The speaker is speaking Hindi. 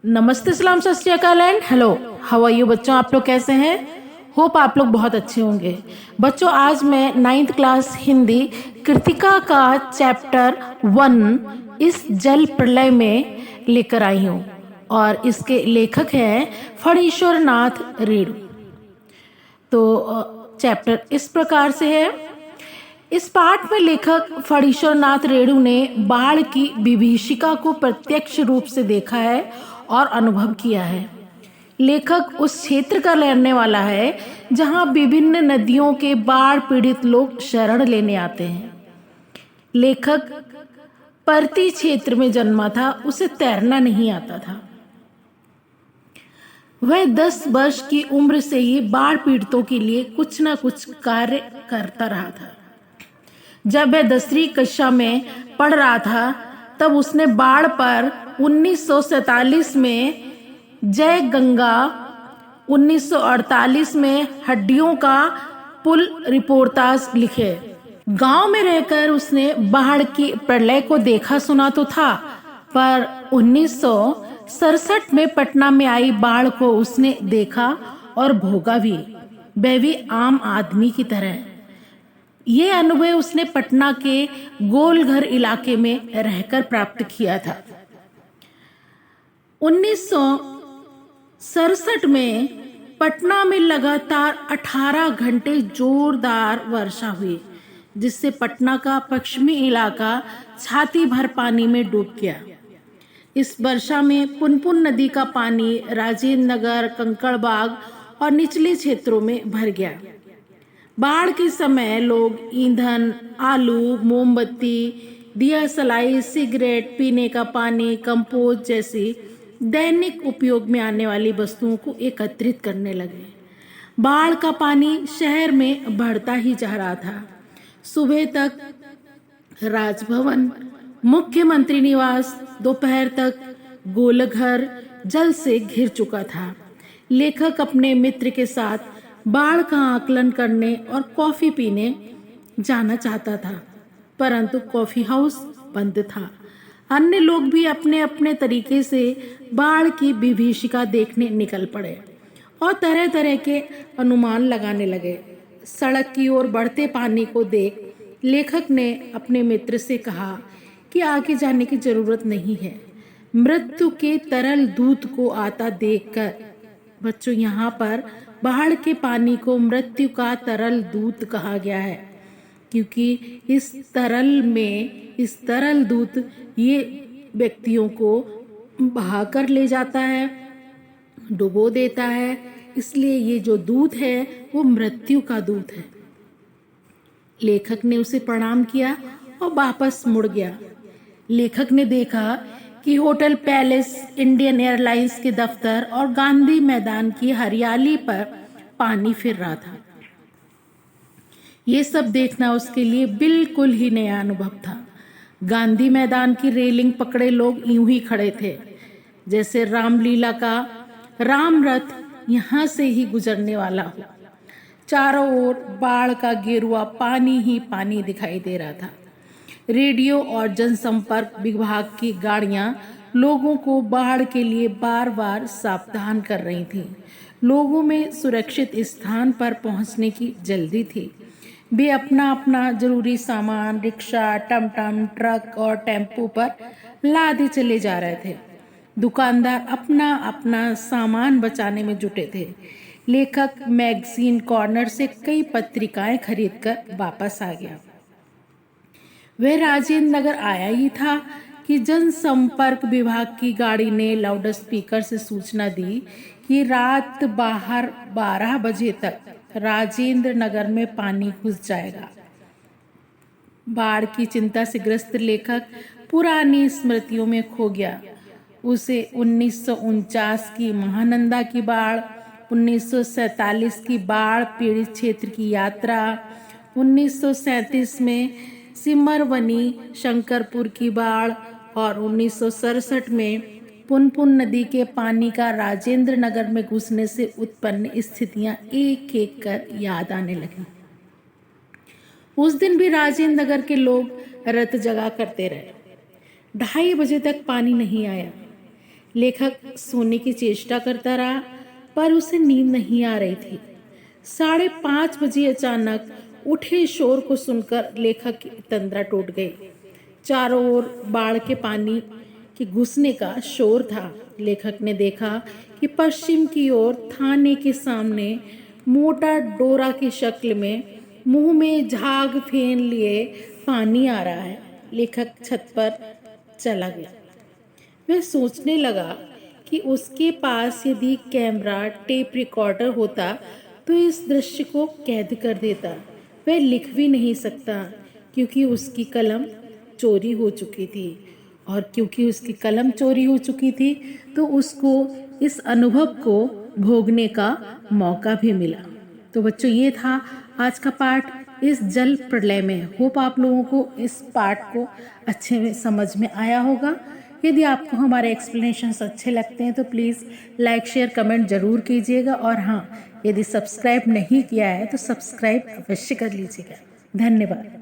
नमस्ते, सलाम, सत श्री अकाल and hello. How are you बच्चों, आप लोग कैसे हैं? होप आप लोग बहुत अच्छे होंगे। बच्चों, आज मैं 9th क्लास हिंदी कृतिका का चैप्टर 1 इस जल प्रलय में लेकर आई हूँ और इसके लेखक हैं फणीश्वर नाथ रेणु। तो चैप्टर इस प्रकार से है। इस पाठ में लेखक फणीश्वर नाथ रेणु ने बाढ़ की विभीषिका को प्रत्यक्ष रूप से देखा है और अनुभव किया है। लेखक उस क्षेत्र का रहने वाला है जहां विभिन्न नदियों के बाढ़ पीड़ित लोग शरण लेने आते हैं। लेखक पर्ती क्षेत्र में जन्मा था, उसे तैरना नहीं आता था। वह 10 वर्ष की उम्र से ही बाढ़ पीड़ितों के लिए कुछ न कुछ कार्य करता रहा था। जब वह 10वीं कक्षा में पढ़ रहा था तब उसने बाढ़ पर 1947 में जय गंगा, 1948 में हड्डियों का पुल रिपोर्टाज लिखे। गांव में रहकर उसने बाढ़ की प्रलय को देखा सुना तो था, पर 1967 में पटना में आई बाढ़ को उसने देखा और भोगा भी, वह भी आम आदमी की तरह। ये अनुभव उसने पटना के गोलघर इलाके में रहकर प्राप्त किया था। 1967 में पटना में लगातार 18 घंटे जोरदार वर्षा हुई, जिससे पटना का पश्चिमी इलाका छाती भर पानी में डूब गया। इस वर्षा में पुनपुन नदी का पानी राजेंद्र नगर, कंकड़बाग और निचले क्षेत्रों में भर गया। बाढ़ के समय लोग ईंधन, आलू, मोमबत्ती, दिया सलाई, सिगरेट, पीने का पानी, कंपोस्ट जैसी दैनिक उपयोग में आने वाली वस्तुओं को एकत्रित करने लगे। बाढ़ का पानी शहर में बढ़ता ही जा रहा था। सुबह तक राजभवन, मुख्यमंत्री निवास, दोपहर तक गोलघर जल से घिर चुका था। लेखक अपने मित्र के साथ बाढ़ का आकलन करने और कॉफी पीने जाना चाहता था, परंतु कॉफी हाउस बंद था। अन्य लोग भी अपने अपने तरीके से बाढ़ की विभीषिका देखने निकल पड़े और तरह तरह के अनुमान लगाने लगे। सड़क की ओर बढ़ते पानी को देख लेखक ने अपने मित्र से कहा कि आगे जाने की जरूरत नहीं है। मृत्यु के तरल दूत को आता देखकर, बच्चों यहाँ पर बाढ़ के पानी को मृत्यु का तरल दूत कहा गया है, क्योंकि इस तरल दूत ये व्यक्तियों को बहाकर ले जाता है, डुबो देता है। इसलिए ये जो दूत है वो मृत्यु का दूत है। लेखक ने उसे प्रणाम किया और वापस मुड़ गया। लेखक ने देखा कि होटल पैलेस, इंडियन एयरलाइंस के दफ्तर और गांधी मैदान की हरियाली पर पानी फिर रहा था। ये सब देखना उसके लिए बिल्कुल ही नया अनुभव था। गांधी मैदान की रेलिंग पकड़े लोग यूं ही खड़े थे जैसे रामलीला का राम रथ यहाँ से ही गुजरने वाला हो। चारों ओर बाढ़ का गेरुआ पानी ही पानी दिखाई दे रहा था। रेडियो और जनसंपर्क विभाग की गाड़ियां लोगों को बाढ़ के लिए बार बार सावधान कर रही थीं। लोगों में सुरक्षित स्थान पर पहुंचने की जल्दी थी। वे अपना अपना जरूरी सामान रिक्शा, टमटम, ट्रक और टेम्पो पर लादे चले जा रहे थे। दुकानदार अपना अपना सामान बचाने में जुटे थे। लेखक मैगजीन कॉर्नर से कई पत्रिकाएं खरीदकर वापस आ गया। वह राजेंद्र नगर आया ही था कि जनसंपर्क विभाग की गाड़ी ने लाउड स्पीकर से सूचना दी कि रात 12 बजे तक राजेंद्र नगर में पानी घुस जाएगा। बाढ़ की चिंता से ग्रस्त लेखक पुरानी स्मृतियों में खो गया। उसे 1949 की महानंदा की बाढ़, 1947 की बाढ़ पीड़ित क्षेत्र की यात्रा, 1937 में सिमरवनी शंकरपुर की बाढ़ और 1967 में पुनपुन नदी के पानी का राजेंद्र नगर में घुसने से उत्पन्न स्थितियां एक एक कर याद आने लगी। उस दिन भी राजेंद्र नगर के लोग रत जगा करते रहे। 2:30 बजे तक पानी नहीं आया। लेखक सोने की चेष्टा करता रहा, पर उसे नींद नहीं आ रही थी। 5:30 बजे अचानक उठे शोर को सुनकर लेखक की तंद्रा टूट गई। चारों ओर बाढ़ के पानी के घुसने का शोर था। लेखक ने देखा कि पश्चिम की ओर थाने के सामने मोटा डोरा की शक्ल में मुंह में झाग फेन लिए पानी आ रहा है। लेखक छत पर चला गया। वह सोचने लगा कि उसके पास यदि कैमरा टेप रिकॉर्डर होता तो इस दृश्य को कैद कर देता। वह लिख भी नहीं सकता क्योंकि उसकी कलम चोरी हो चुकी थी, और क्योंकि उसकी कलम चोरी हो चुकी थी तो उसको इस अनुभव को भोगने का मौका भी मिला। तो बच्चों, ये था आज का पाठ इस जल प्रलय में। होप आप लोगों को इस पाठ को अच्छे में समझ में आया होगा। यदि आपको हमारे एक्सप्लेनेशंस अच्छे लगते हैं तो प्लीज़ लाइक शेयर कमेंट ज़रूर कीजिएगा, और हाँ, यदि सब्सक्राइब नहीं किया है तो सब्सक्राइब अवश्य कर लीजिएगा। धन्यवाद।